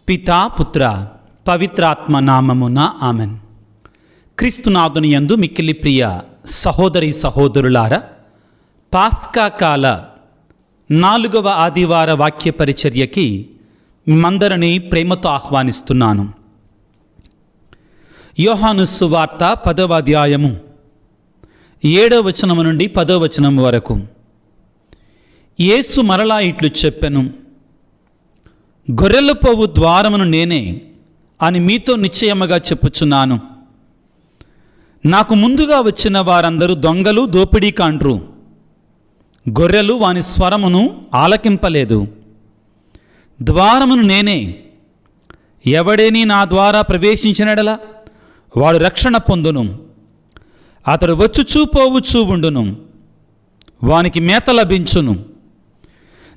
పితా పుత్ర పవిత్రాత్మ నామమున ఆమెన్. క్రీస్తునాథుని యందు మిక్కిలి ప్రియ సహోదరి సహోదరులారా, పాస్కా కాల 4వ ఆదివార వాక్య పరిచర్యకి మందరిని ప్రేమతో ఆహ్వానిస్తున్నాను. యోహాను సువార్త 10వ అధ్యాయము 7వ వచనము నుండి 10వ వచనం వరకు. యేసు మరలా ఇట్లు చెప్పెను, గొర్రెల పోవు ద్వారమును నేనే అని మీతో నిశ్చయముగా చెప్పుచున్నాను. నాకు ముందుగా వచ్చిన వారందరూ దొంగలు, దోపిడీకాండ్రు. గొర్రెలు వాని స్వరమును ఆలకింపలేదు. ద్వారమును నేనే. ఎవడేని నా ద్వారా ప్రవేశించినడలా వాడు రక్షణ పొందును. అతడు వచ్చుచూ పోవుచూ ఉండును. వానికి మేత లభించును.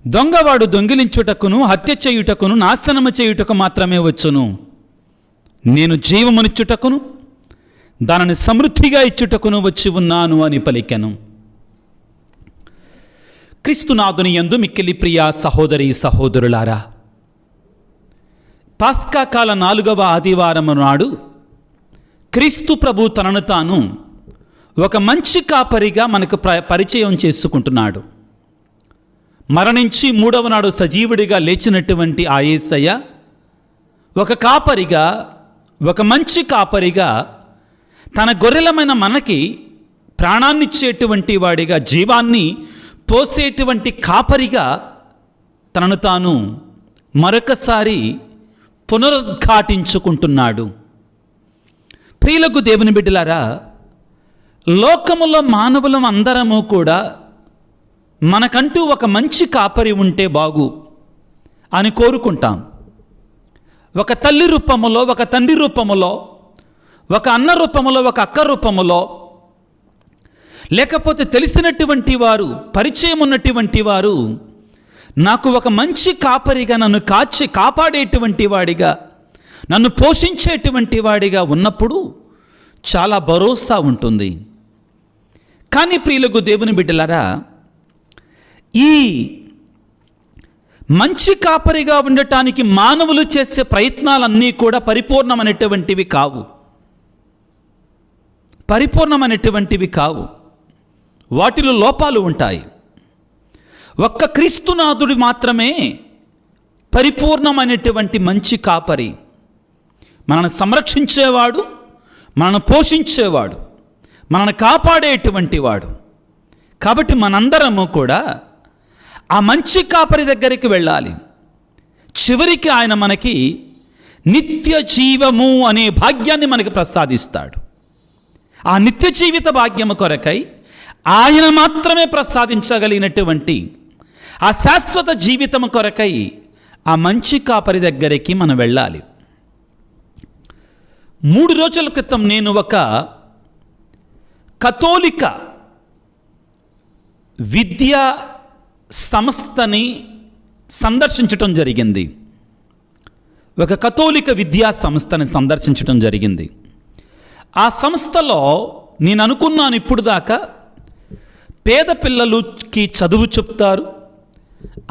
దొంగవాడు దొంగిలించుటకును, హత్య చేయుటకును, నాశనము చేయుటకు మాత్రమే వచ్చును. నేను జీవమునిచ్చుటకును, దానిని సమృద్ధిగా ఇచ్చుటకును వచ్చి ఉన్నాను అని పలికెను. క్రీస్తునాథుని యందు మిక్కిలి ప్రియ సహోదరి సహోదరులారా, పాస్కా కాల 4వ ఆదివారము నాడు క్రీస్తు ప్రభు తనను తాను ఒక మంచి కాపరిగా మనకు పరిచయం చేసుకుంటున్నాడు. మరణించి 3వ నాడు సజీవుడిగా లేచినటువంటి ఆ యేసయ్య ఒక కాపరిగా, ఒక మంచి కాపరిగా, తన గొర్రెలమైన మనకి ప్రాణాన్నిచ్చేటువంటి వాడిగా, జీవాన్ని పోసేటువంటి కాపరిగా తనను తాను మరొకసారి పునరుద్ఘాటించుకుంటున్నాడు. ప్రియులకు దేవుని బిడ్డలారా, లోకములో మానవులం అందరము కూడా మనకంటూ ఒక మంచి కాపరి ఉంటే బాగు అని కోరుకుంటాం. ఒక తల్లి రూపములో, ఒక తండ్రి రూపములో, ఒక అన్న రూపములో, ఒక అక్క రూపములో, లేకపోతే తెలిసినటువంటి వారు, పరిచయం ఉన్నటువంటి వారు నాకు ఒక మంచి కాపరిగా, నన్ను కాపాడేటువంటి వాడిగా, నన్ను పోషించేటువంటి వాడిగా ఉన్నప్పుడు చాలా భరోసా ఉంటుంది. కానీ ప్రియులకు దేవుని బిడ్డలారా, ఈ మంచి కాపరిగా ఉండటానికి మానవులు చేసే ప్రయత్నాలన్నీ కూడా పరిపూర్ణమైనటువంటివి కావు. వాటిలో లోపాలు ఉంటాయి. ఒక్క క్రీస్తునాథుడు మాత్రమే పరిపూర్ణమైనటువంటి మంచి కాపరి. మనల్ని సంరక్షించేవాడు, మనల్ని పోషించేవాడు, మనల్ని కాపాడేటువంటి వాడు. కాబట్టి మనందరము కూడా ఆ మంచి కాపరి దగ్గరికి వెళ్ళాలి. చివరికి ఆయన మనకి నిత్య జీవము అనే భాగ్యాన్ని మనకి ప్రసాదిస్తాడు. ఆ నిత్య జీవిత భాగ్యము కొరకై ఆయన మాత్రమే ప్రసాదించగలిగినటువంటి ఆ శాశ్వత జీవితం కొరకై ఆ మంచి కాపరి దగ్గరికి మనం వెళ్ళాలి. 3 రోజుల క్రితం నేను ఒక కథోలిక విద్యా సంస్థని సందర్శించటం జరిగింది. ఒక కథోలిక విద్యా సంస్థని సందర్శించటం జరిగింది. ఆ సంస్థలో నేను అనుకున్నాను, ఇప్పుడు దాకా పేద పిల్లలకి చదువు చెప్తారు,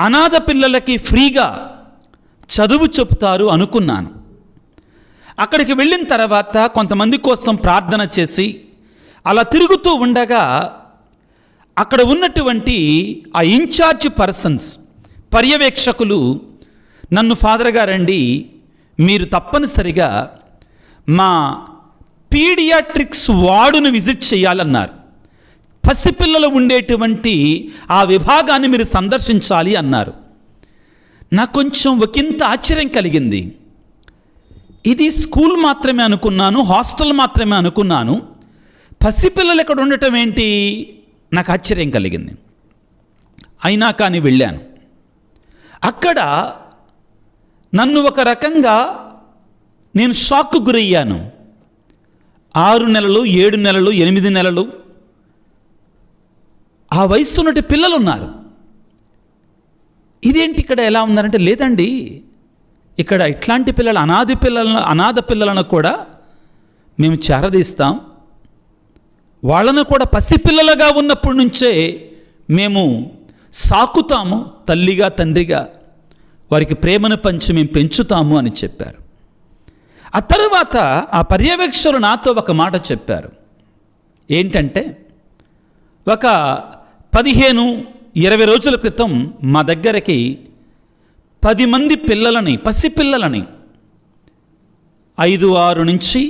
అనాథ పిల్లలకి ఫ్రీగా చదువు చెప్తారు అనుకున్నాను. అక్కడికి వెళ్ళిన తర్వాత కొంతమంది కోసం ప్రార్థన చేసి అలా తిరుగుతూ ఉండగా అక్కడ ఉన్నటువంటి ఆ ఇన్ఛార్జ్ పర్సన్స్, పర్యవేక్షకులు నన్ను, ఫాదర్ గారండి, మీరు తప్పనిసరిగా మా పీడియాట్రిక్స్ వార్డును విజిట్ చేయాలన్నారు. పసిపిల్లలు ఉండేటువంటి ఆ విభాగాన్ని మీరు సందర్శించాలి అన్నారు. నాకు కొంచెం ఒకంత ఆశ్చర్యం కలిగింది. ఇది స్కూల్ మాత్రమే అనుకున్నాను, హాస్టల్ మాత్రమే అనుకున్నాను. పసిపిల్లలు ఇక్కడ ఉండటం ఏంటి? నాకు ఆశ్చర్యం కలిగింది. అయినా కానీ వెళ్ళాను. అక్కడ నన్ను ఒక రకంగా నేను షాక్కు గురయ్యాను. 6 నెలలు, 7 నెలలు, 8 నెలలు ఆ వయస్సు ఉన్నటి పిల్లలు ఉన్నారు. ఇదేంటి ఇక్కడ ఎలా ఉన్నారంటే, లేదండి, ఇక్కడ ఇట్లాంటి పిల్లలు, అనాథ పిల్లలను కూడా మేము చేరదీస్తాం. వాళ్ళను కూడా పసిపిల్లలుగా ఉన్నప్పటి నుంచే మేము సాకుతాము. తల్లిగా తండ్రిగా వారికి ప్రేమను పంచి మేము పెంచుతాము అని చెప్పారు. ఆ తరువాత ఆ పర్యవేక్షకులు నాతో ఒక మాట చెప్పారు. ఏంటంటే, ఒక 15-20 రోజుల క్రితం మా దగ్గరికి 10 మంది పిల్లలని, పసిపిల్లలని, 5-6 నుంచి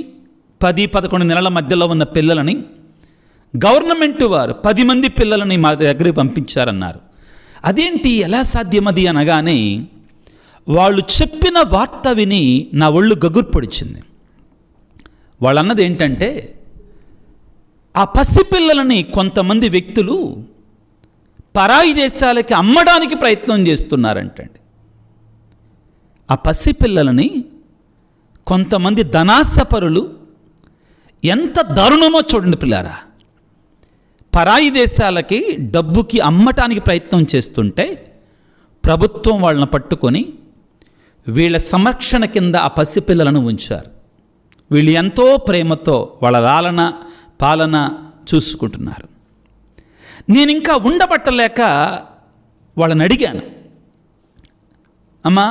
10-11 నెలల మధ్యలో ఉన్న పిల్లలని గవర్నమెంట్ వారు 10 మంది పిల్లలని మా దగ్గరికి పంపించారన్నారు. అదేంటి, ఎలా సాధ్యమది అనగానే వాళ్ళు చెప్పిన వార్త విని నా ఒళ్ళు గగుర్పొడిచింది. వాళ్ళు అన్నది ఏంటంటే, ఆ పసిపిల్లలని కొంతమంది వ్యక్తులు పరాయి దేశాలకి అమ్మడానికి ప్రయత్నం చేస్తున్నారంటండి. ఆ పసిపిల్లలని కొంతమంది ధనాసపరులు, ఎంత దారుణమో చూడండి పిల్లారా, పరాయి దేశాలకి డబ్బుకి అమ్మటానికి ప్రయత్నం చేస్తుంటే ప్రభుత్వం వాళ్ళని పట్టుకొని వీళ్ళ సంరక్షణ కింద ఆ పసిపిల్లలను ఉంచారు. వీళ్ళు ఎంతో ప్రేమతో వాళ్ళ లాలన పాలన చూసుకుంటున్నారు. నేను ఇంకా ఉండబట్టలేక వాళ్ళని అడిగాను, అమ్మా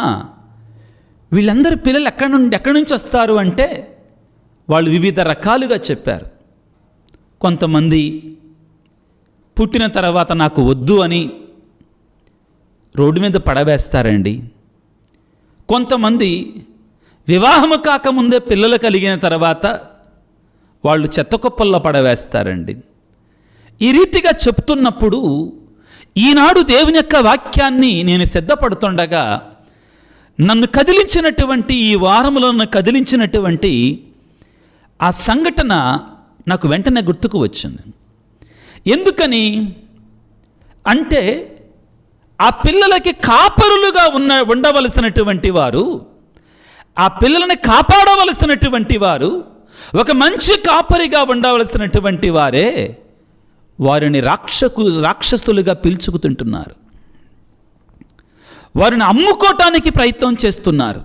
వీళ్ళందరూ పిల్లలు ఎక్కడి నుంచి వస్తారు అంటే వాళ్ళు వివిధ రకాలుగా చెప్పారు. కొంతమంది పుట్టిన తర్వాత నాకు వద్దు అని రోడ్డు మీద పడవేస్తారండి. కొంతమంది వివాహము కాకముందే పిల్లలు కలిగిన తర్వాత వాళ్ళు చెత్తకుప్పల్లో పడవేస్తారండి. ఈ రీతిగా చెప్తున్నప్పుడు ఈనాడు దేవుని యొక్క వాక్యాన్ని నేను సిద్ధపడుతుండగా నన్ను కదిలించినటువంటి, ఈ వారంలో నన్ను కదిలించినటువంటి ఆ సంఘటన నాకు వెంటనే గుర్తుకు వచ్చింది. ఎందుకని అంటే, ఆ పిల్లలకి కాపరులుగా ఉండవలసినటువంటి వారు, ఆ పిల్లలని కాపాడవలసినటువంటి వారు, ఒక మంచి కాపరిగా ఉండవలసినటువంటి వారే వారిని రాక్షసులుగా పిలుచుకుతుంటున్నారు. వారిని అమ్ముకోవటానికి ప్రయత్నం చేస్తున్నారు.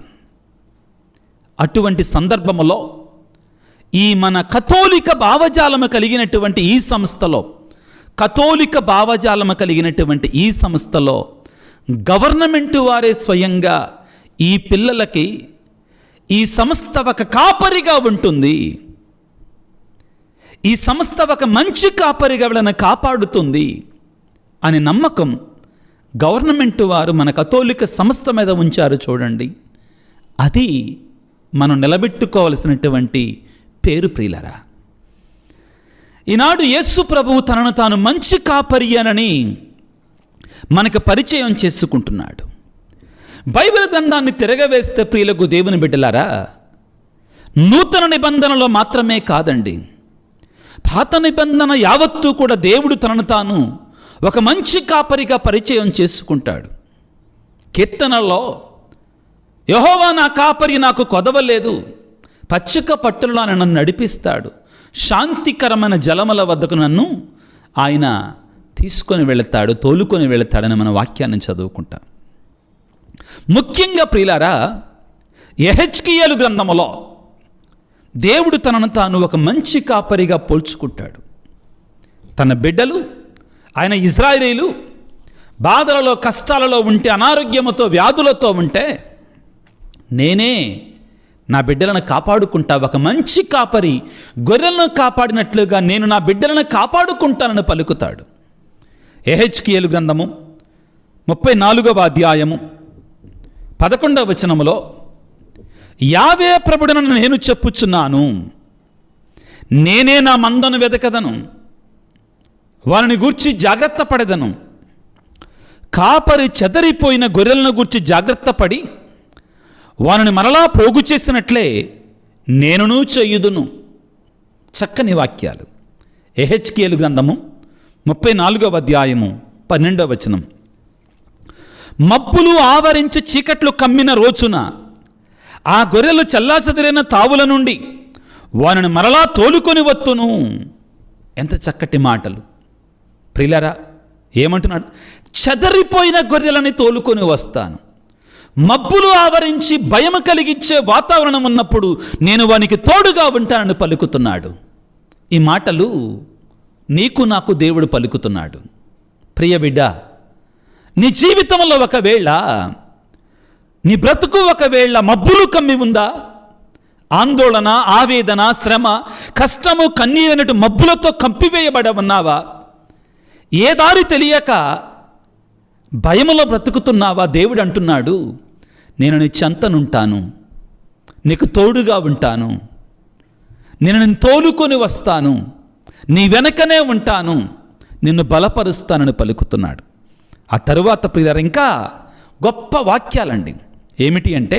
అటువంటి సందర్భంలో ఈ మన కథోలిక భావజాలము కలిగినటువంటి ఈ సంస్థలో, కథోలిక భావజాలము కలిగినటువంటి ఈ సంస్థలో గవర్నమెంట్ వారే స్వయంగా ఈ పిల్లలకి ఈ సంస్థ ఒక కాపరిగా ఉంటుంది, ఈ సంస్థ ఒక మంచి కాపరిగా వీళ్ళని కాపాడుతుంది అనే నమ్మకం గవర్నమెంట్ వారు మన కథోలిక సంస్థ మీద ఉంచారు చూడండి. అది మనం నిలబెట్టుకోవలసినటువంటి పేరు ప్రియులరా. ఈనాడు యేసు ప్రభువు తనను తాను మంచి కాపరి అని మనకు పరిచయం చేసుకుంటున్నాడు. బైబిల్ గ్రంథాన్ని తిరగవేస్తే ప్రియులకు దేవుని బిడ్డలారా, నూతన నిబంధనలో మాత్రమే కాదండి, పాత నిబంధన యావత్తూ కూడా దేవుడు తనను తాను ఒక మంచి కాపరిగా పరిచయం చేసుకుంటాడు. కీర్తనలో యెహోవా నా కాపరి, నాకు కొదవలేదు, పచ్చిక పట్టులలో నన్ను నడిపిస్తాడు, శాంతికరమైన జలముల వద్దకు నన్ను ఆయన తీసుకొని వెళతాడు, తోలుకొని వెళతాడని మన వాక్యాన్ని చదువుకుంటాం. ముఖ్యంగా ప్రియులారా, యెహెజ్కేలు గ్రంథములో దేవుడు తనను తాను ఒక మంచి కాపరిగా పోల్చుకుంటాడు. తన బిడ్డలు, ఆయన ఇశ్రాయేలీయులు బాధలలో కష్టాలలో ఉంటే, అనారోగ్యముతో వ్యాధులతో ఉంటే, నేనే నా బిడ్డలను కాపాడుకుంటా, ఒక మంచి కాపరి గొర్రెలను కాపాడినట్లుగా నేను నా బిడ్డలను కాపాడుకుంటానని పలుకుతాడు. యెహెజ్కేలు గ్రంథము 34వ అధ్యాయము 11వ వచనములో, యావే ప్రభుడను నేను చెప్పుచున్నాను, నేనే నా మందను వెదకదను, వారిని గూర్చి జాగ్రత్త పడెదను, కాపరి చెదరిపోయిన గొర్రెలను గూర్చి జాగ్రత్త పడి వారిని మరలా పోగు చేసినట్లే నేనును చేయుదును. చక్కని వాక్యాలు. యెహెజ్కేలు గ్రంథము 34వ అధ్యాయము 12వ వచనం. మబ్బులు ఆవరించి చీకట్లు కమ్మిన రోజున ఆ గొర్రెలు చల్లాచెదిరిన తావుల నుండి వారిని మరలా తోలుకొని వత్తును. ఎంత చక్కటి మాటలు ప్రియులారా. ఏమంటున్నాడు? చెదరిపోయిన గొర్రెలని తోలుకొని వస్తాను. మబ్బులు ఆవరించి భయం కలిగించే వాతావరణం ఉన్నప్పుడు నేను వానికి తోడుగా ఉంటానని పలుకుతున్నాడు. ఈ మాటలు నీకు నాకు దేవుడు పలుకుతున్నాడు. ప్రియ బిడ్డ, నీ జీవితంలో ఒకవేళ నీ బ్రతుకు ఒకవేళ మబ్బులు కమ్మి ఉందా? ఆందోళన, ఆవేదన, శ్రమ, కష్టము, కన్నీరనటు మబ్బులతో కంపివేయబడ ఉన్నావా? ఏ దారి తెలియక భయములో బ్రతుకుతున్నావా? దేవుడు అంటున్నాడు, నేను నీ చెంతనుంటాను, నీకు తోడుగా ఉంటాను, నేను నిన్ను తోలుకొని వస్తాను, నీ వెనకనే ఉంటాను, నిన్ను బలపరుస్తానని పలుకుతున్నాడు. ఆ తరువాత ప్రియులారా ఇంకా గొప్ప వాక్యాలండి. ఏమిటి అంటే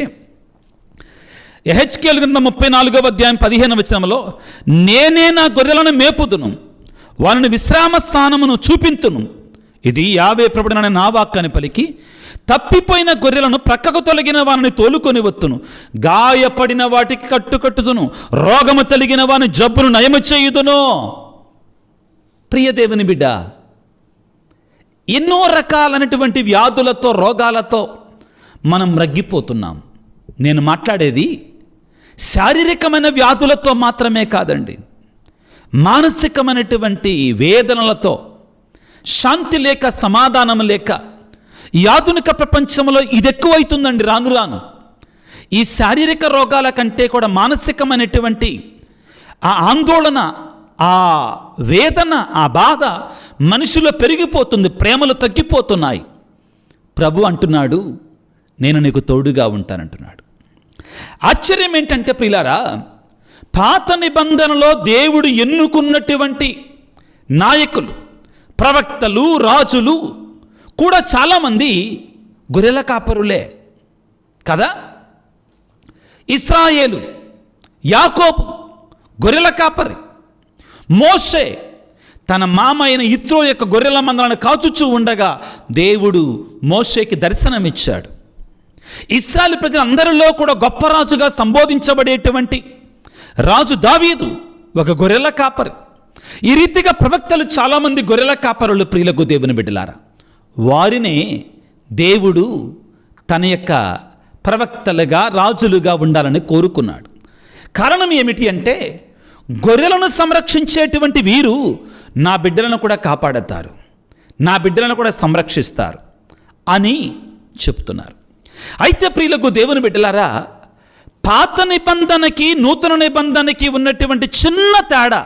యెహెజ్కేలు గ్రంథం 34వ అధ్యాయం 15వ వచనంలో, నేనే నా గొర్రెలను మేపుదును, వారిని విశ్రామ స్థానమును చూపింతును, ఇది యావే ప్రభుడైన నా వాక్కు అని పలికి, తప్పిపోయిన గొర్రెలను ప్రక్కకు తొలగిన వారిని తోలుకొని వత్తును, గాయపడిన వాటికి కట్టుదును, రోగము తొలగిన వారిని జబ్బును నయము చేయుదును. ప్రియ దేవుని బిడ్డ, ఎన్నో రకాలైనటువంటి వ్యాధులతో, రోగాలతో మనం రగ్గిపోతున్నాం. నేను మాట్లాడేది శారీరకమైన వ్యాధులతో మాత్రమే కాదండి, మానసికమైనటువంటి వేదనలతో, శాంతి లేక, సమాధానం లేక, ఈ ఆధునిక ప్రపంచంలో ఇది ఎక్కువైతుందండి రాను రాను. ఈ శారీరక రోగాల కంటే కూడా మానసికమైనటువంటి ఆ ఆందోళన, ఆ వేదన, ఆ బాధ మనిషిలో పెరిగిపోతుంది, ప్రేమలు తగ్గిపోతున్నాయి. ప్రభు అంటున్నాడు, నేను నీకు తోడుగా ఉంటానంటున్నాడు. ఆశ్చర్యం ఏంటంటే ప్రియులారా, పాత నిబంధనలో దేవుడు ఎన్నుకున్నటువంటి నాయకులు, ప్రవక్తలు, రాజులు కూడా చాలామంది గొర్రెల కాపరులే కదా. ఇశ్రాయేలు, యాకోబు గొర్రెల కాపరి. మోషే తన మామ అయిన యిత్రో యొక్క గొర్రెల మందలను కాచుచూ ఉండగా దేవుడు మోషేకి దర్శనమిచ్చాడు. ఇశ్రాయేలు ప్రజలందరిలో కూడా గొప్ప రాజుగా సంబోధించబడేటువంటి రాజు దావీదు ఒక గొర్రెల కాపరి. ఈ రీతిగా ప్రవక్తలు చాలామంది గొర్రెల కాపరులు. ప్రియులకు దేవుని బిడ్డలారా, వారినే దేవుడు తన యొక్క ప్రవక్తలుగా, రాజులుగా ఉండాలని కోరుకున్నాడు. కారణం ఏమిటి అంటే, గొర్రెలను సంరక్షించేటువంటి వీరు నా బిడ్డలను కూడా కాపాడతారు, నా బిడ్డలను కూడా సంరక్షిస్తారు అని చెప్తున్నారు. అయితే ప్రియులకు దేవుని బిడ్డలారా, పాత నిబంధనకి నూతన నిబంధనకి ఉన్నటువంటి చిన్న తేడా,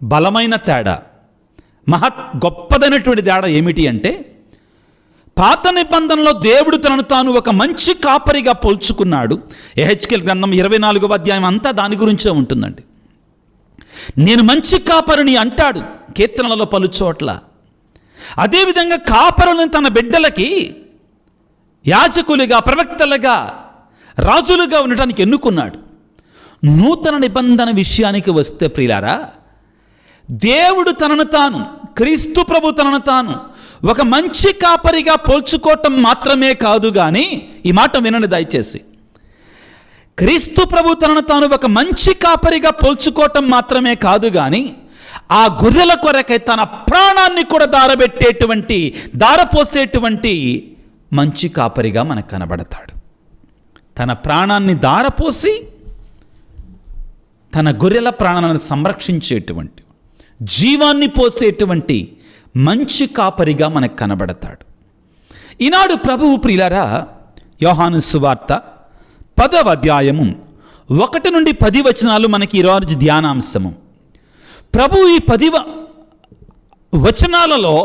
బలమైన తేడా, గొప్పదైనటువంటి తేడా ఏమిటి అంటే, పాత నిబంధనలో దేవుడు తనను తాను ఒక మంచి కాపరిగా పోల్చుకున్నాడు. యెహెజ్కేలు గ్రంథం 24వ అధ్యాయం అంతా దాని గురించే ఉంటుందండి. నేను మంచి కాపరిని అంటాడు కీర్తనలలో పలుచోట్ల. అదేవిధంగా కాపరులను తన బిడ్డలకి యాజకులుగా, ప్రవక్తలుగా, రాజులుగా ఉండటానికి ఎన్నుకున్నాడు. నూతన నిబంధన విషయానికి వస్తే ప్రియులారా, దేవుడు తనను తాను, క్రీస్తు ప్రభు తనను తాను ఒక మంచి కాపరిగా పోల్చుకోవటం మాత్రమే కాదు కానీ, ఈ మాట వినండి దయచేసి, క్రీస్తు ప్రభు తనను తాను ఒక మంచి కాపరిగా పోల్చుకోవటం మాత్రమే కాదు కానీ, ఆ గొర్రెల కొరకై తన ప్రాణాన్ని కూడా దారపోసేటువంటి మంచి కాపరిగా మనకు కనబడతాడు. తన ప్రాణాన్ని దారపోసి తన గొర్రెల ప్రాణాలను సంరక్షించేటువంటి, జీవాన్ని పోసేటువంటి మంచి కాపరిగా మనకు కనబడతాడు. ఈనాడు ప్రభువు ప్రియులారా, యోహాను సువార్త 10వ అధ్యాయము 1 నుండి 10 వచనాలు మనకి ఈరోజు ధ్యానాంశము. ప్రభు ఈ 10 వచనాలలో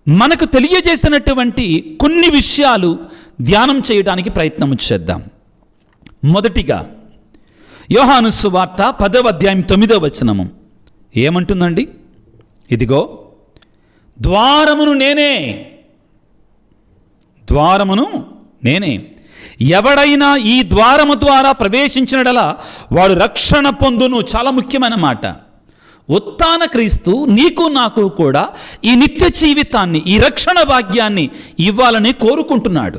మనకు తెలియజేసినటువంటి కొన్ని విషయాలు ధ్యానం చేయడానికి ప్రయత్నం చేద్దాం. మొదటిగా యోహాను సువార్త 10వ అధ్యాయం 9వ వచనము ఏమంటుందండి? ఇదిగో ద్వారమును నేనే, ఎవడైనా ఈ ద్వారము ద్వారా ప్రవేశించినడలా వాడు రక్షణ పొందును. చాలా ముఖ్యమైన మాట. ఉత్థాన క్రీస్తు నీకు నాకు కూడా ఈ నిత్య జీవితాన్ని, ఈ రక్షణ భాగ్యాన్ని ఇవ్వాలని కోరుకుంటున్నాడు,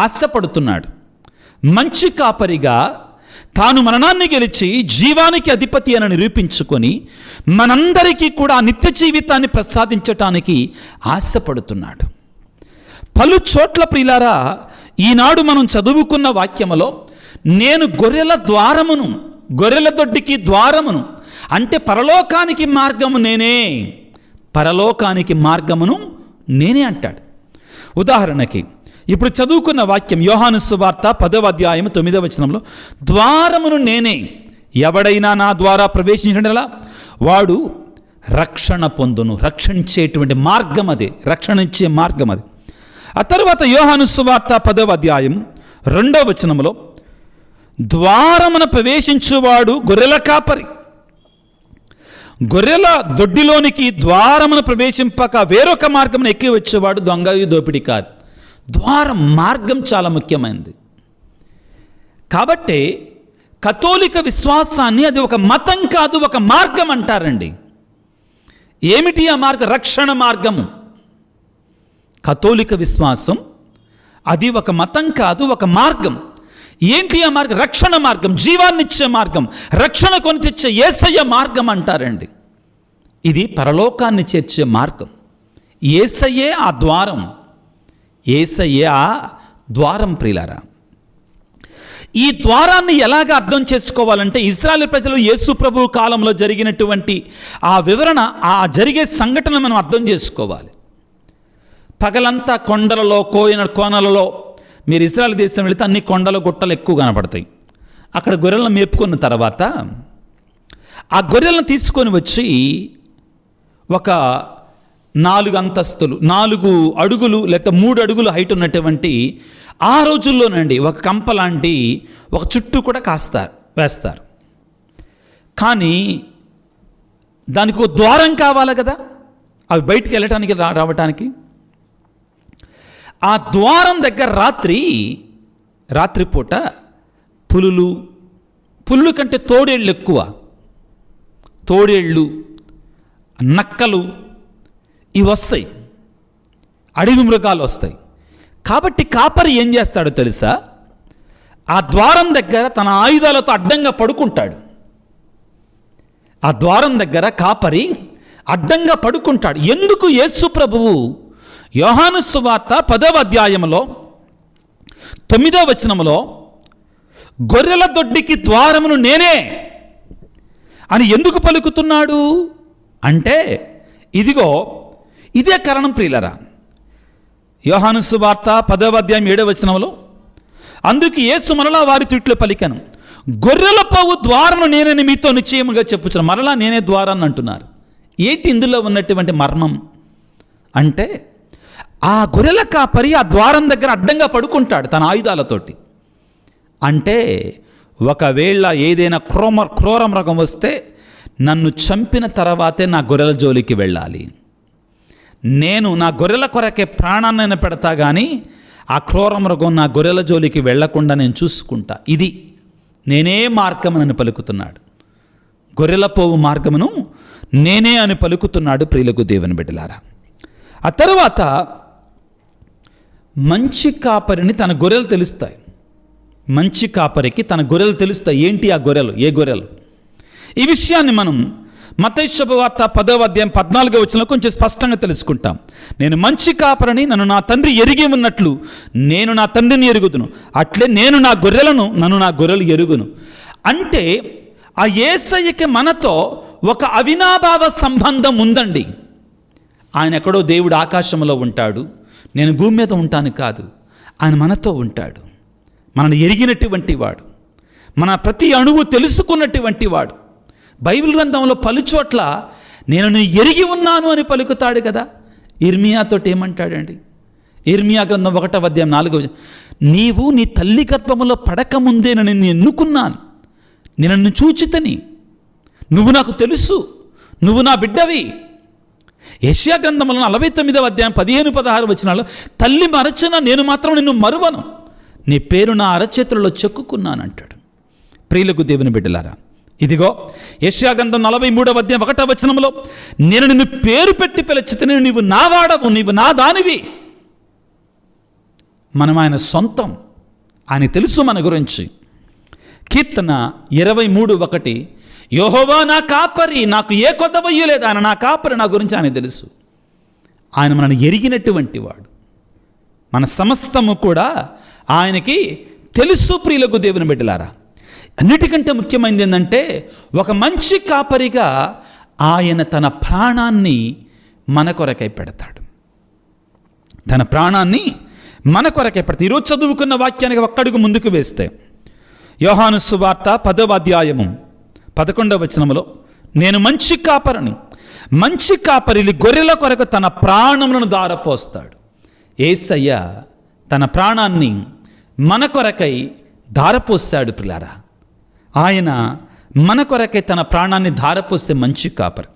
ఆశపడుతున్నాడు. మంచి కాపరిగా తాను మరణాన్ని గెలిచి జీవానికి అధిపతి అని నిరూపించుకొని మనందరికీ కూడా నిత్య జీవితాన్ని ప్రసాదించటానికి ఆశపడుతున్నాడు. పలు చోట్ల ప్రియులారా, ఈనాడు మనం చదువుకున్న వాక్యములో నేను గొర్రెల ద్వారమును, గొర్రెల దొడ్డికి ద్వారమును అంటే పరలోకానికి మార్గము నేనే, పరలోకానికి మార్గమును నేనే అంటాడు. ఉదాహరణకి ఇప్పుడు చదువుకున్న వాక్యం యోహాను సువార్త 10వ అధ్యాయం 9వ వచనంలో, ద్వారమును నేనే, ఎవడైనా నా ద్వారా ప్రవేశించడలా వాడు రక్షణ పొందును. రక్షించేటువంటి మార్గం అది, రక్షణ ఇచ్చే మార్గం అది. ఆ తర్వాత యోహాను సువార్త 10వ అధ్యాయం 2వ వచనంలో, ద్వారమున ప్రవేశించువాడు గొర్రెల కాపరి. గొర్రెల దొడ్డిలోనికి ద్వారమును ప్రవేశింపక వేరొక మార్గమును ఎక్కి వచ్చేవాడు దొంగ దోపిడికారి. ద్వారం, మార్గం చాలా ముఖ్యమైనది. కాబట్టి కథోలిక విశ్వాసాన్ని అది ఒక మతం కాదు, ఒక మార్గం అంటారండి. ఏమిటి ఆ మార్గం? రక్షణ మార్గము. కథోలిక విశ్వాసం అది ఒక మతం కాదు, ఒక మార్గం. ఏంటి ఆ మార్గం? రక్షణ మార్గం, జీవాన్నిచ్చే మార్గం, రక్షణ కొని తెచ్చే యేసయ్య మార్గం అంటారండి. ఇది పరలోకాన్ని చేర్చే మార్గం. యేసయ్యే ఆ ద్వారం, యేసయ్యే ఆ ద్వారం. ప్రియులారా, ఈ ద్వారాన్ని ఎలాగ అర్థం చేసుకోవాలంటే, ఇశ్రాయేలు ప్రజలు యేసు ప్రభువు కాలంలో జరిగినటువంటి ఆ వివరణ, ఆ జరిగే సంఘటన మనం అర్థం చేసుకోవాలి. పగలంతా కొండలలో, కోనలలో, మీరు ఇశ్రాయేలు దేశం వెళితే అన్ని కొండలు గుట్టలు ఎక్కువ కనపడతాయి. అక్కడ గొర్రెలను మేపుకున్న తర్వాత ఆ గొర్రెలను తీసుకొని వచ్చి ఒక 4 అంతస్తులు, 4 అడుగులు లేకపోతే 3 అడుగులు హైట్ ఉన్నటువంటి ఆ రోజుల్లోనండి ఒక కంప లాంటి ఒక చుట్టూ కూడా వేస్తారు. కానీ దానికి ఒక ద్వారం కావాలి కదా, అవి బయటికి వెళ్ళటానికి రావటానికి. ఆ ద్వారం దగ్గర రాత్రిపూట పులులు కంటే తోడేళ్ళు ఎక్కువ, తోడేళ్ళు, నక్కలు ఇవి వస్తాయి, అడవి మృగాలు వస్తాయి. కాబట్టి కాపరి ఏం చేస్తాడో తెలుసా? ఆ ద్వారం దగ్గర తన ఆయుధాలతో అడ్డంగా పడుకుంటాడు. ఆ ద్వారం దగ్గర కాపరి అడ్డంగా పడుకుంటాడు. ఎందుకు? యేసు ప్రభువు యోహాను సువార్త 10వ అధ్యాయంలో 9వ వచనంలో గొర్రెల దొడ్డికి ద్వారమును నేనే అని ఎందుకు పలుకుతున్నాడు అంటే, ఇదిగో ఇదే కారణం ప్రియులరా. యోహాను సువార్త 10వ అధ్యాయం 7వ వచనంలో, అందుకు యేసు మరలా వారి తుట్లో పలికెను, గొర్రెల పోవు ద్వారమును నేనని మీతో నిశ్చయముగా చెప్పుచున్నాను. మరలా నేనే ద్వారాన్ని అంటున్నారు. ఏంటి ఇందులో ఉన్నటువంటి మర్మం అంటే, ఆ గొర్రెల కాపరి ఆ ద్వారం దగ్గర అడ్డంగా పడుకుంటాడు తన ఆయుధాలతోటి. అంటే ఒకవేళ ఏదైనా క్రూర మృగం వస్తే నన్ను చంపిన తర్వాతే నా గొర్రెల జోలికి వెళ్ళాలి. నేను నా గొర్రెల కొరకే ప్రాణాన్ని పెడతా, కానీ ఆ క్రూర మృగం నా గొర్రెల జోలికి వెళ్లకుండా నేను చూసుకుంటా. ఇది నేనే మార్గమునని పలుకుతున్నాడు. గొర్రెల పోవు మార్గమును నేనే అని పలుకుతున్నాడు. ప్రియులకు దేవుని బిడ్డలారా, ఆ తర్వాత మంచి కాపరిని తన గొర్రెలు తెలుస్తాయి. మంచి కాపరికి తన గొర్రెలు తెలుస్తాయి. ఏంటి ఆ గొర్రెలు? ఏ గొర్రెలు? ఈ విషయాన్ని మనం మత్తయి శుభవార్త 10వ అధ్యాయం 14వ వచనంలో కొంచెం స్పష్టంగా తెలుసుకుంటాం. నేను మంచి కాపరిని, నన్ను నా తండ్రి ఎరిగి ఉన్నట్లు నేను నా తండ్రిని ఎరుగుదును, అట్లే నేను నా గొర్రెలను, నన్ను నా గొర్రెలు ఎరుగును. అంటే ఆ యేసయ్యకి మనతో ఒక అవినాభావ సంబంధం ఉందండి. ఆయన ఎక్కడో దేవుడు ఆకాశంలో ఉంటాడు, నేను భూమి మీద ఉంటాను కాదు. ఆయన మనతో ఉంటాడు, మనల్ని ఎరిగినటువంటి వాడు, మన ప్రతి అణువు తెలుసుకున్నటువంటి వాడు. బైబిల్ గ్రంథంలో పలుచోట్ల నేను ఎరిగి ఉన్నాను అని పలుకుతాడు కదా. ఇర్మియాతో ఏమంటాడండి? ఇర్మియా గ్రంథం 1వ అధ్యాయం 4వ, నీవు నీ తల్లి గర్భములో పడకముందే నేను ఎన్నుకున్నాను, నేను నిన్ను చూచితని, నువ్వు నాకు తెలుసు, నువ్వు నా బిడ్డవి. యెషయా గ్రంథంలో 49వ అధ్యాయం 15-16 వచనాల్లో, తల్లి మరచిన నేను మాత్రం నిన్ను మరువను, నీ పేరు నా అరచేతులలో చెక్కుకున్నాను అంటాడు. ప్రియులకు దేవుని బిడ్డలారా, ఇదిగో యెషయా గ్రంథం 43వ అధ్యాయం 1వ వచనంలో, నేను నిన్ను పేరు పెట్టి పిలిచితిని, నీవు నా వాడవు, నీవు నా దానివి. మనం ఆయన సొంతం, ఆయన తెలుసు మన గురించి. కీర్తన 23:1, యెహోవా నా కాపరి, నాకు ఏ కొత్త వయ్యలేదు. ఆయన నా కాపరి, నా గురించి ఆయన తెలుసు. ఆయన మనల్ని ఎరిగినటువంటి వాడు. మన సమస్తము కూడా ఆయనకి తెలుసు. ప్రియులకు దేవుని బిడ్డలారా, అన్నిటికంటే ముఖ్యమైనది ఏంటంటే, ఒక మంచి కాపరిగా ఆయన తన ప్రాణాన్ని మన కొరకై పెడతాడు. తన ప్రాణాన్ని మన కొరకే పడతాయి. ఈరోజు చదువుకున్న వాక్యానికి ఒక్కడుగు ముందుకు వేస్తే యోహాను సువార్త 10వ అధ్యాయము 11వ వచనములో, నేను మంచి కాపరిని, మంచి కాపరి గొర్రెల కొరకు తన ప్రాణములను ధారపోస్తాడు. యేసయ్య తన ప్రాణాన్ని మన కొరకై ధారపోస్తాడు పిల్లారా. ఆయన మన కొరకై తన ప్రాణాన్ని ధారపోసే మంచి కాపరి.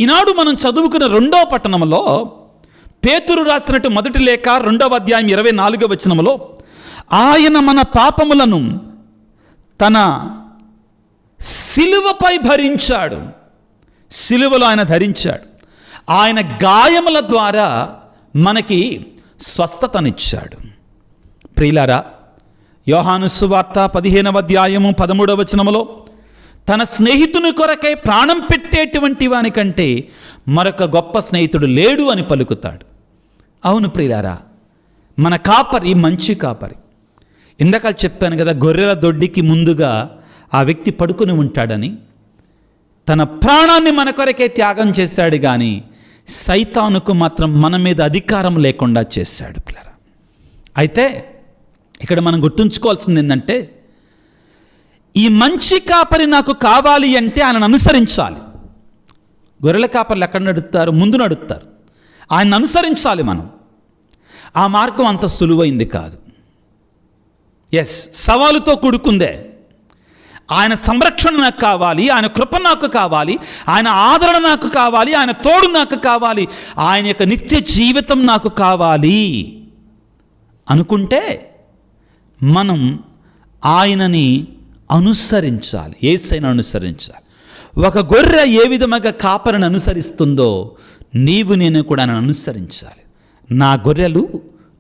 ఈనాడు మనం చదువుకున్న 2వ పట్టణంలో పేతురు రాసినట్టు మొదటి లేఖ 2వ అధ్యాయం 24వ వచనములో, ఆయన మన పాపములను తన సిలువపై భరించాడు, సిలువలో ఆయన ధరించాడు, ఆయన గాయముల ద్వారా మనకి స్వస్థతనిచ్చాడు. ప్రియులారా, యోహాను సువార్త 15వ అధ్యాయము 13వ వచనములో, తన స్నేహితుని కొరకై ప్రాణం పెట్టేటువంటి వానికంటే మరొక గొప్ప స్నేహితుడు లేడు అని పలుకుతాడు. అవును ప్రియులారా, మన కాపరి మంచి కాపరి. ఇందాక చెప్పాను కదా, గొర్రెల దొడ్డికి ముందుగా ఆ వ్యక్తి పడుకుని ఉంటాడని. తన ప్రాణాన్ని మన కొరకే త్యాగం చేశాడు, కానీ సైతానుకు మాత్రం మన మీద అధికారం లేకుండా చేశాడు పిల్లరా. అయితే ఇక్కడ మనం గుర్తుంచుకోవాల్సింది ఏంటంటే, ఈ మంచి కాపరి నాకు కావాలి అంటే ఆయనను అనుసరించాలి. గొర్రెల కాపర్లు ఎక్కడ నడుస్తారు? ముందు నడుస్తారు. ఆయన్ని అనుసరించాలి మనం. ఆ మార్గం అంత సులువైంది కాదు. సవాలుతో కూడుకుందే. ఆయన సంరక్షణ నాకు కావాలి, ఆయన కృప నాకు కావాలి, ఆయన ఆదరణ నాకు కావాలి, ఆయన తోడు నాకు కావాలి, ఆయన యొక్క నిత్య జీవితం నాకు కావాలి అనుకుంటే మనం ఆయనని అనుసరించాలి, యేసయ్యను అనుసరించాలి. ఒక గొర్రె ఏ విధముగా కాపరిని అనుసరిస్తుందో నీవు నేను కూడా నన్ను అనుసరించాలి. నా గొర్రెలు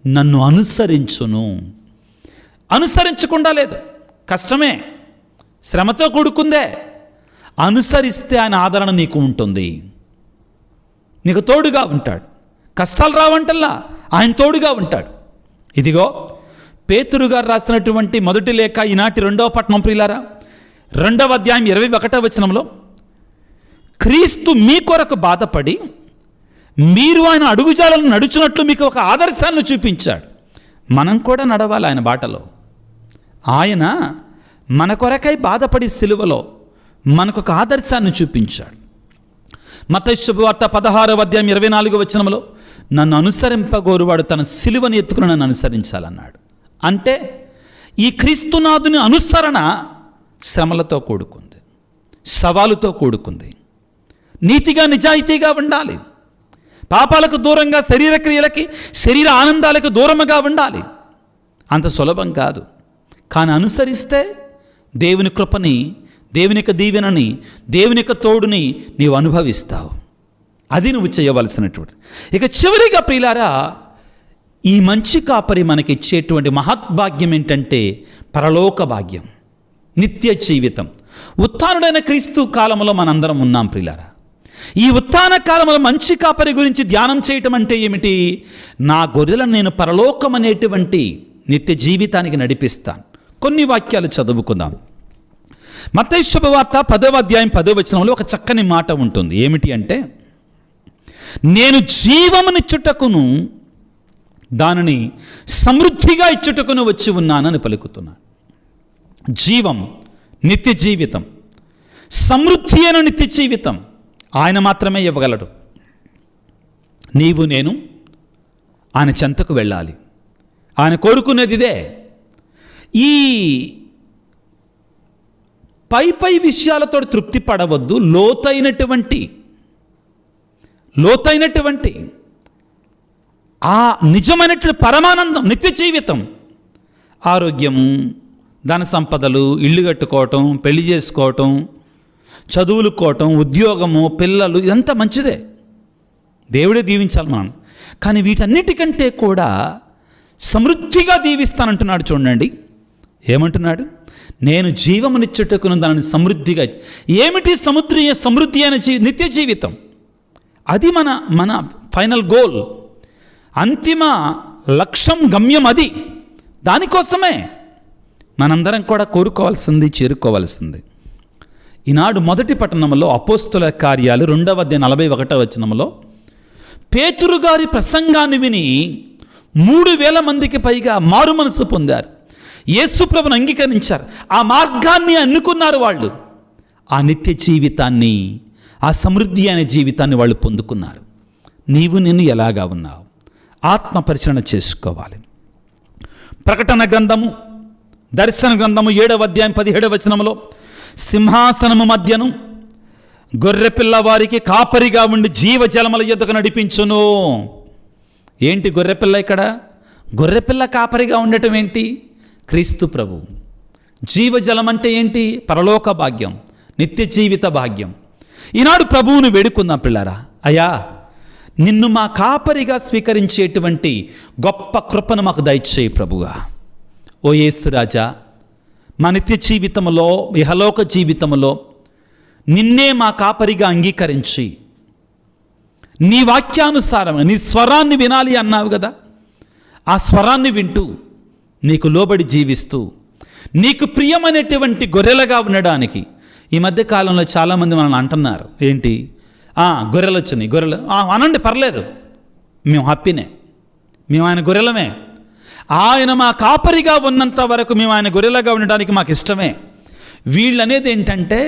నన్ను అనుసరించును. అనుసరించకుండా లేదు, కష్టమే, శ్రమతో కూడుకుందే. అనుసరిస్తే ఆయన ఆదరణ నీకు ఉంటుంది, నీకు తోడుగా ఉంటాడు. కష్టాలు రావంటల్లా ఆయన తోడుగా ఉంటాడు. ఇదిగో పేతురు గారు రాసినటువంటి మొదటి లేఖ ఈనాటి 2వ పట్టణం ప్రియులారా, 2వ అధ్యాయం 21వ వచనంలో, క్రీస్తు మీ కొరకు బాధపడి మీరు ఆయన అడుగుజాడలను నడుచున్నట్లు మీకు ఒక ఆదర్శాన్ని చూపించాడు. మనం కూడా నడవాలి ఆయన బాటలో. ఆయన మన కొరకై బాధపడి సిలువలో మనకు ఒక ఆదర్శాన్ని చూపించాడు. మత్తయి శుభవార్త 16వ అధ్యాయం 24వ వచనంలో, నన్ను అనుసరింపగోరువాడు తన సిలువని ఎత్తుకుని నన్ను అనుసరించాలన్నాడు. అంటే ఈ క్రీస్తునాథుని అనుసరణ శ్రమలతో కూడుకుంది, సవాలుతో కూడుకుంది. నీతిగా నిజాయితీగా ఉండాలి, పాపాలకు దూరంగా, శరీర క్రియలకి శరీర ఆనందాలకు దూరముగా ఉండాలి. అంత సులభం కాదు. కానీ అనుసరిస్తే దేవుని కృపని, దేవుని యొక్క దీవెనని, దేవుని యొక్క తోడుని నీవు అనుభవిస్తావు. అది నువ్వు చేయవలసినటువంటి. ఇక చివరిగా ప్రియులారా, ఈ మంచి కాపరి మనకి ఇచ్చేటువంటి మహద్భాగ్యం ఏంటంటే పరలోక భాగ్యం, నిత్య జీవితం. ఉత్థానుడైన క్రీస్తు కాలంలో మనందరం ఉన్నాం ప్రియులారా. ఈ ఉత్థాన కాలంలో మంచి కాపరి గురించి ధ్యానం చేయటం అంటే ఏమిటి? నా గొర్రెలను నేను పరలోకం అనేటువంటి నిత్య జీవితానికి నడిపిస్తాను. కొన్ని వాక్యాలు చదువుకుందాం. మత్తయి శుభవార్త 10వ అధ్యాయం 10వ వచనంలో ఒక చక్కని మాట ఉంటుంది. ఏమిటి అంటే, నేను జీవమునిచ్చుటకును దానిని సమృద్ధిగా ఇచ్చుటకును వచ్చి ఉన్నానని పలుకుతున్నాను. జీవం, నిత్య జీవితం, సమృద్ధి అయిన నిత్య జీవితం ఆయన మాత్రమే ఇవ్వగలడు. నీవు నేను ఆయన చెంతకు వెళ్ళాలి. ఆయన కోరుకునేది ఇదే. ఈ పై విషయాలతో తృప్తి పడవద్దు. లోతైనటువంటి ఆ నిజమైనటువంటి పరమానందం, నిత్య జీవితం, ఆరోగ్యము, ధన సంపదలు, ఇల్లు కట్టుకోవటం, పెళ్లి చేసుకోవటం, చదువులుకోవటం, ఉద్యోగము, పిల్లలు, ఇదంతా మంచిదే, దేవుడే దీవించాలి మనం. కానీ వీటన్నిటికంటే కూడా సమృద్ధిగా దీవిస్తానంటున్నాడు. చూడండి ఏమంటున్నాడు? నేను జీవమునిచ్చుటకును దానిని సమృద్ధిగా. ఏమిటి సమృద్ధి అయిన నిత్య జీవితం? అది మన ఫైనల్ గోల్, అంతిమ లక్ష్యం, గమ్యం అది. దానికోసమే మనందరం కూడా కోరుకోవాల్సింది, చేరుకోవాల్సింది. ఈనాడు మొదటి పట్టణంలో అపోస్తుల కార్యాలు 2వ అధ్యాయం 41వ వచనంలో పేతురు గారి ప్రసంగాన్ని విని 3,000 మందికి పైగా మారు మనసు పొందారు, యేసు ప్రభువును అంగీకరించారు, ఆ మార్గాన్ని ఎన్నుకున్నారు. వాళ్ళు ఆ నిత్య జీవితాన్ని, ఆ సమృద్ధి అనే జీవితాన్ని వాళ్ళు పొందుకున్నారు. నీవు నేను ఎలాగా ఉన్నావు? ఆత్మ పరిశీలన చేసుకోవాలి. ప్రకటన గ్రంథము, దర్శన గ్రంథము 7వ అధ్యాయం 17వ వచనంలో, సింహాసనము మధ్యను గొర్రెపిల్ల వారికి కాపరిగా ఉండి జీవజలముల యొద్దకు నడిపించును. ఏంటి గొర్రెపిల్ల? ఇక్కడ గొర్రెపిల్ల కాపరిగా ఉండటం ఏంటి? క్రీస్తు ప్రభు. జీవజలం అంటే ఏంటి? పరలోక భాగ్యం, నిత్య జీవిత భాగ్యం. ఈనాడు ప్రభువును వేడుకుందాం పిల్లారా. అయ్యా, నిన్ను మా కాపరిగా స్వీకరించేటువంటి గొప్ప కృపను మాకు దయచేయి ప్రభువా. ఓ యేసు రాజా, మా నిత్య జీవితంలో, ఇహలోక జీవితంలో నిన్నే మా కాపరిగా అంగీకరించి, నీ వాక్యానుసారం నీ స్వరాన్ని వినాలి అన్నావు కదా, ఆ స్వరాన్ని వింటూ నీకు లోబడి జీవిస్తూ నీకు ప్రియమైనటువంటి గొర్రెలుగా ఉండడానికి. ఈ మధ్యకాలంలో చాలామంది మనల్ని అంటున్నారు, ఏంటి గొర్రెలు వచ్చినాయి, గొర్రెలు అనండి, పర్లేదు, మేము హ్యాపీనే, మేము ఆయన గొర్రెలమే, ఆయన మా కాపరిగా ఉన్నంత వరకు మేము ఆయన గొర్రెలుగా ఉండడానికి మాకు ఇష్టమే. వీళ్ళనేది ఏంటంటే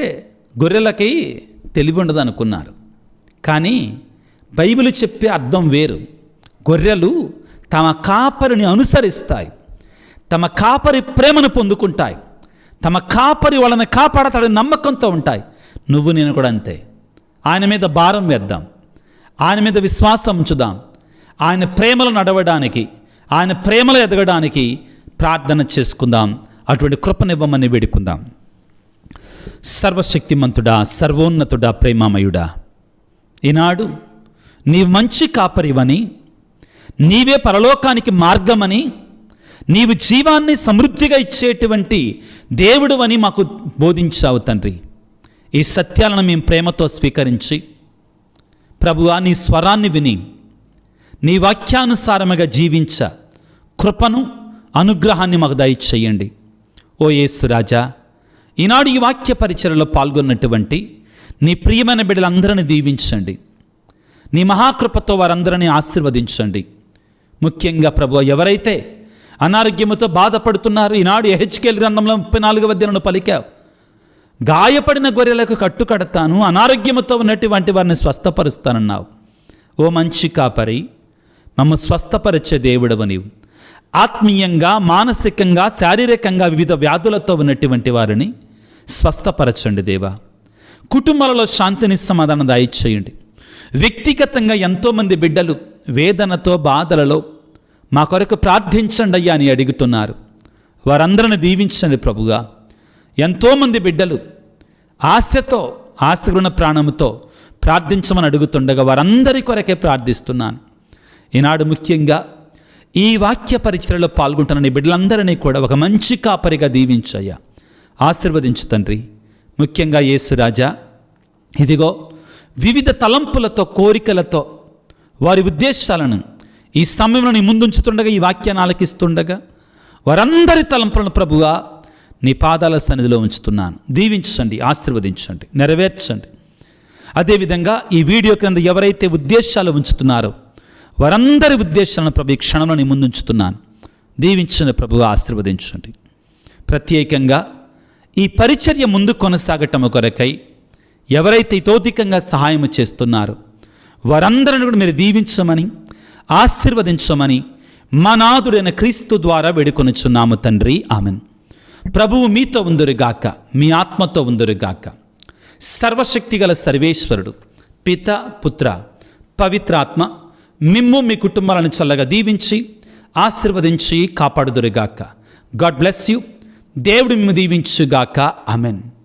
గొర్రెలకి తెలివి ఉండదు అనుకున్నారు, కానీ బైబిల్ చెప్పే అర్థం వేరు. గొర్రెలు తమ కాపరిని అనుసరిస్తాయి, తమ కాపరి ప్రేమను పొందుకుంటాయి, తమ కాపరి వాళ్ళని కాపాడతాడని నమ్మకంతో ఉంటాయి. నువ్వు నేను కూడా అంతే. ఆయన మీద భారం వేద్దాం, ఆయన మీద విశ్వాసం ఉంచుదాం, ఆయన ప్రేమలో నడవడానికి, ఆయన ప్రేమలో ఎదగడానికి ప్రార్థన చేసుకుందాం. అటువంటి కృపనివ్వమని వేడుకుందాం. సర్వశక్తిమంతుడా, సర్వోన్నతుడా, ప్రేమామయుడా, ఈనాడు నీవు మంచి కాపరివని, నీవే పరలోకానికి మార్గమని, నీవు జీవాన్ని సమృద్ధిగా ఇచ్చేటువంటి దేవుడు అని మాకు బోధించావు తండ్రి. ఈ సత్యాలను మేము ప్రేమతో స్వీకరించి ప్రభువా, నీ స్వరాన్ని విని నీ వాక్యానుసారముగా జీవించ కృపను, అనుగ్రహాన్ని మాకు దయచేయండి. ఓ యేసు రాజా, ఈనాడు ఈ వాక్య పరిచర్యలో పాల్గొన్నటువంటి నీ ప్రియమైన బిడ్డలందరినీ దీవించండి. నీ మహాకృపతో వారందరినీ ఆశీర్వదించండి. ముఖ్యంగా ప్రభువా, ఎవరైతే అనారోగ్యముతో బాధపడుతున్నారు, ఈనాడు యెహెజ్కేలు గ్రంథంలో 34వ అధ్యాయంలో పలికావు, గాయపడిన గొర్రెలకు కట్టు కడతాను, అనారోగ్యముతో ఉన్నటువంటి వారిని స్వస్థపరుస్తానన్నావు. ఓ మంచి కాపరి, మమ్మ స్వస్థపరిచే దేవుడవు నీవు. ఆత్మీయంగా, మానసికంగా, శారీరకంగా వివిధ వ్యాధులతో ఉన్నటువంటి వారిని స్వస్థపరచండి దేవా. కుటుంబాలలో శాంతిని, సమాధానం దయచేయండి. వ్యక్తిగతంగా ఎంతోమంది బిడ్డలు వేదనతో, బాధలలో మా కొరకు ప్రార్థించండి అయ్యా అని అడుగుతున్నారు. వారందరిని దీవించండి ప్రభుగా. ఎంతోమంది బిడ్డలు ఆశతో, ఆశగుణ ప్రాణముతో ప్రార్థించమని అడుగుతుండగా వారందరి కొరకే ప్రార్థిస్తున్నాను. ఈనాడు ముఖ్యంగా ఈ వాక్య పరిచర్యలో పాల్గొంటున్న నీ బిడ్డలందరినీ కూడా ఒక మంచి కాపరిగా దీవించయ్యా, ఆశీర్వదించు తండ్రి. ముఖ్యంగా యేసురాజా, ఇదిగో వివిధ తలంపులతో, కోరికలతో వారి ఉద్దేశాలను ఈ సమయంలో నీ ముందుంచుతుండగా, ఈ వాక్యాన్ని ఆలకిస్తుండగా వారందరి తలంపులను ప్రభుగా నీ పాదాల సన్నిధిలో ఉంచుతున్నాను. దీవించండి, ఆశీర్వదించండి, నెరవేర్చండి. అదేవిధంగా ఈ వీడియో కింద ఎవరైతే ఉద్దేశాలు ఉంచుతున్నారో వారందరి ఉద్దేశాలను ప్రభు ఈ క్షణంలో నీ ముందుంచుతున్నాను. దీవించండి ప్రభుగా, ఆశీర్వదించండి. ప్రత్యేకంగా ఈ పరిచర్య ముందు కొనసాగటం కొరకై ఎవరైతే ఇతోధికంగా సహాయం చేస్తున్నారో వారందరిని కూడా మీరు దీవించమని, ఆశీర్వదించమని మా నాథుడైన క్రీస్తు ద్వారా వేడుకొనుచున్నాము తండ్రి. ఆమెన్. ప్రభువు మీతో ఉందురుగాక, మీ ఆత్మతో ఉందురుగాక. సర్వశక్తిగల సర్వేశ్వరుడు పిత, పుత్ర, పవిత్రాత్మ మిమ్ము మీ కుటుంబాలను చల్లగా దీవించి ఆశీర్వదించి కాపాడుదురుగాక. God bless you. దేవుడు మిమ్ము దీవించుగాక. ఆమెన్.